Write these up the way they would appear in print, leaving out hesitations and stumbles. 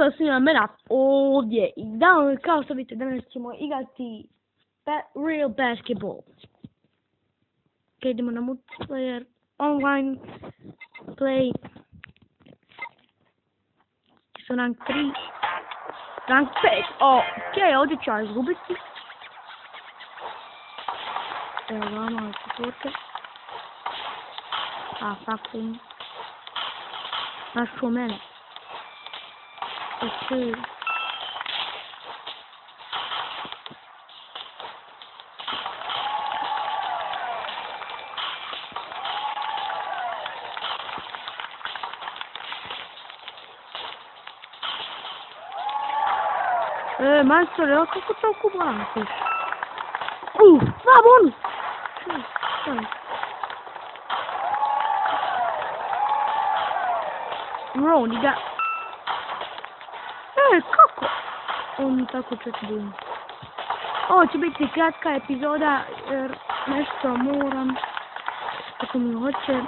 sada snimam mene ovdje i kao što vidite danas ćemo igrati real basketball. Ok, idemo na multiplayer, online, play, su rank 3, rank 5, ok, ovdje ću ja izgubiti. Evo vama četvorke. Fucking. Našao mene. Ok. Majstore, kako toliko branitiš? Dva bonus! Bro, oni ga... kako? On tako četiri. Ovo će biti kratka epizoda, jer nešto moram. Kako mi hoće.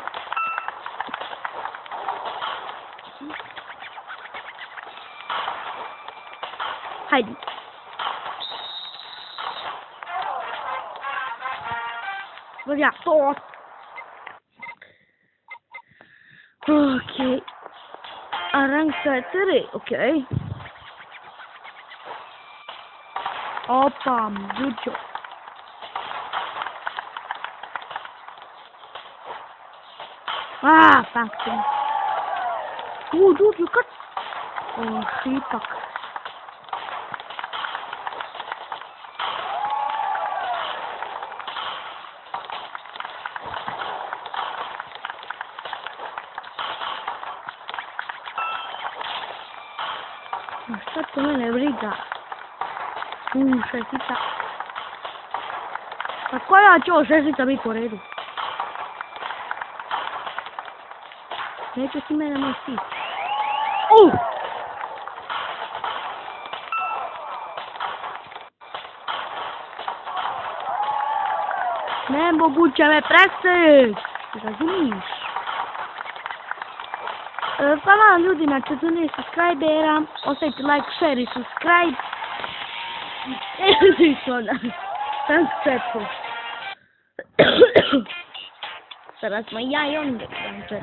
Hajde. Ja, to. Ok. A rank 4, ok. Opa, mucho. Fucking. Dude, you cut. Šipak. Šta to mene briga? Šestica. Pa koja će ovo šestica biti po redu? Neće si mene moj stić. Nemoguće me preseć! Razumiješ? Hvala ljudi na 14 subscribera, ostavite like, share i subscribe. Rank 4. Sada smo ja i on rank 4.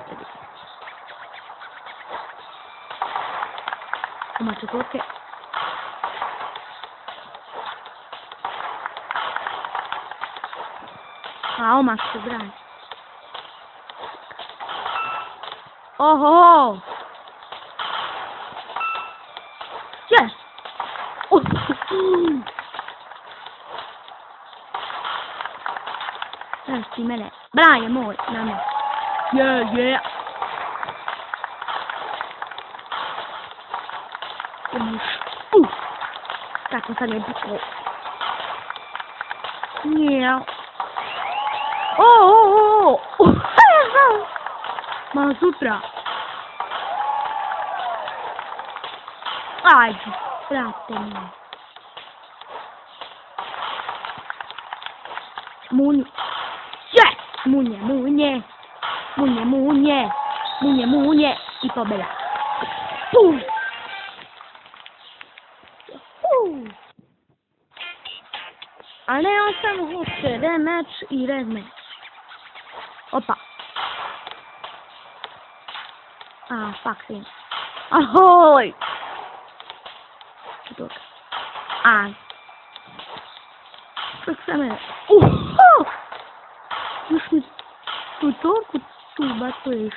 Ima četvorke. Oma što brani. Oho! Yes! Ti mene. Braje moj, na me. Yeah. Tako sad je buklo. Yeah. Ma sutra. Ajde, vrate mi. Munju. Yes! Munje. I pobjeda. Pum! A ne, on samo hoće rematch i rematch. Opa. Fucking. Ahoj! Kako se mene? Još mi tu toliko tu batuješ.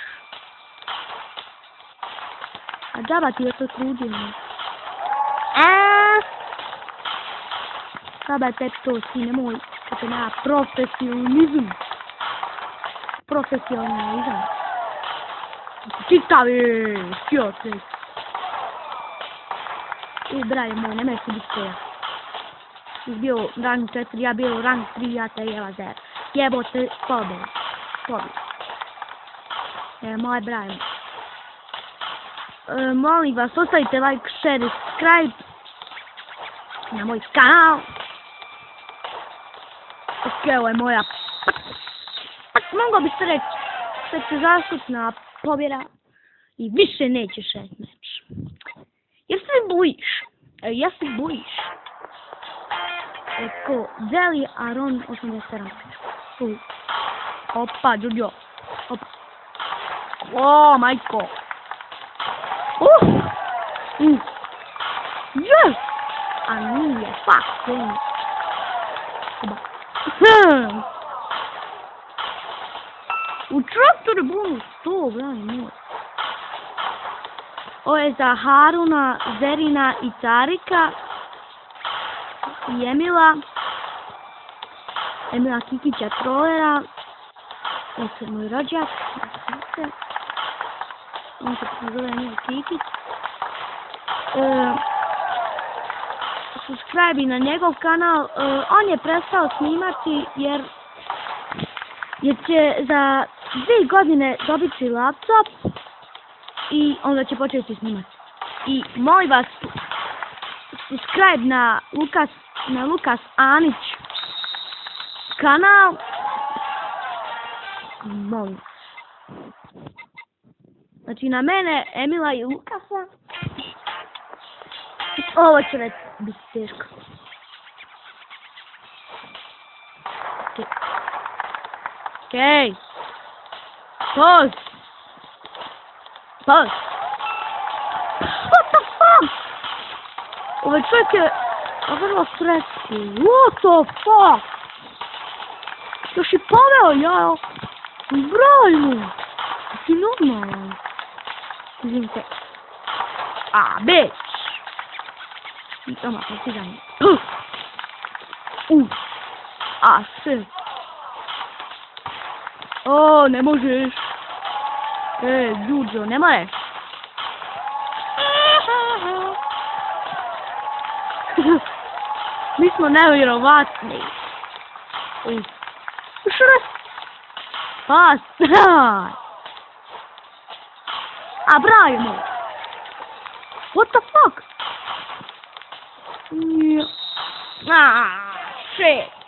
A džaba ti je to truđenje. Sada je to si nemoj, kako na profesionalizam. Čitavi, sjotni. I brale moj, nemoj se biti koja. Ti bio rank 4, ja bio rank 3, ja te jeva zer. Jebote, pobjede. Moj brale. Molim vas, ostavite like, share i subscribe na moj kanal. Ok, ovo je moja mogao bi se reći svećezasutna pobjeda i više neće šest meč. Jer se bojiš? Ja se bojiš? Eko, Deli Aron 87. Opa, Đuđo. Opa. O, majko. Yes! A nije, fuck. Oba. U traktore bonus 100, brani moj. Ovo je za Haruna, Zerina i Carika. I Emila. Emila Kikića trolera. Ovo je moj rođak. On se pozove Emila Kikić. Subscribe na njegov kanal. On je prestao snimati jer će za 2 godine dobiti laptop i onda će početi snimati. I molim vas, subscribe na Lukas Anić kanal. Molim. Znači na mene, Emila i Lukasa. Ovo će već biti teško. Okej. Pause. What the fuck? Ovaj čovjek je vrlo stresni. What the fuck? Još i poveo, ja. Broj mu. Ti normalno. Izvinite. Bitch. Toma, postigam. Sve. O, ne možeš. Đuđo, ne možeš. Mi smo nevjerovatni. A pravimo. What the fuck? Shit.